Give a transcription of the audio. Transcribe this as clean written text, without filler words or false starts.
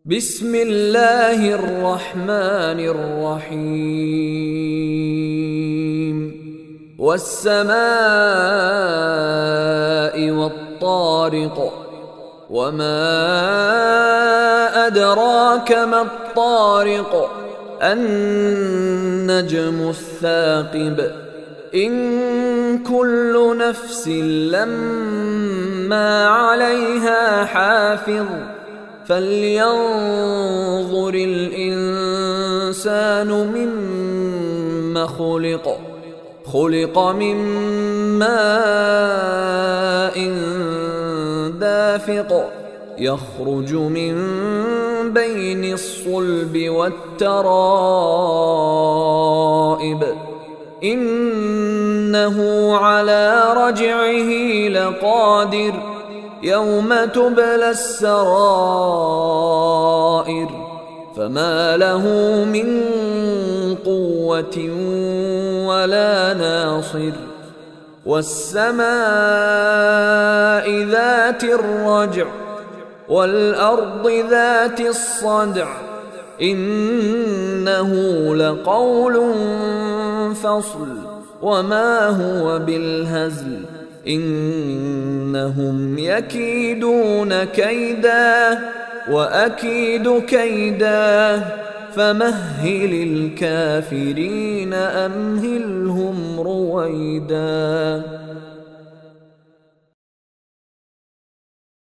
بسم الله الرحمن الرحيم والسماء والطارق وما أدراك ما الطارق النجم الثاقب إن كل نفس لما عليها حافظ فلينظر الإنسان مما خلق من ماء دافق يخرج من بين الصلب والترائب إنه على رجعه لقادر يوم تبلى السرائر فما له من قوة ولا ناصر والسماء ذات الرجع والأرض ذات الصدع إنه لقول فصل وما هو بالهزل إنهم يكيدون كيدا وأكيد كيدا فمهل الكافرين أمهلهم رويدا.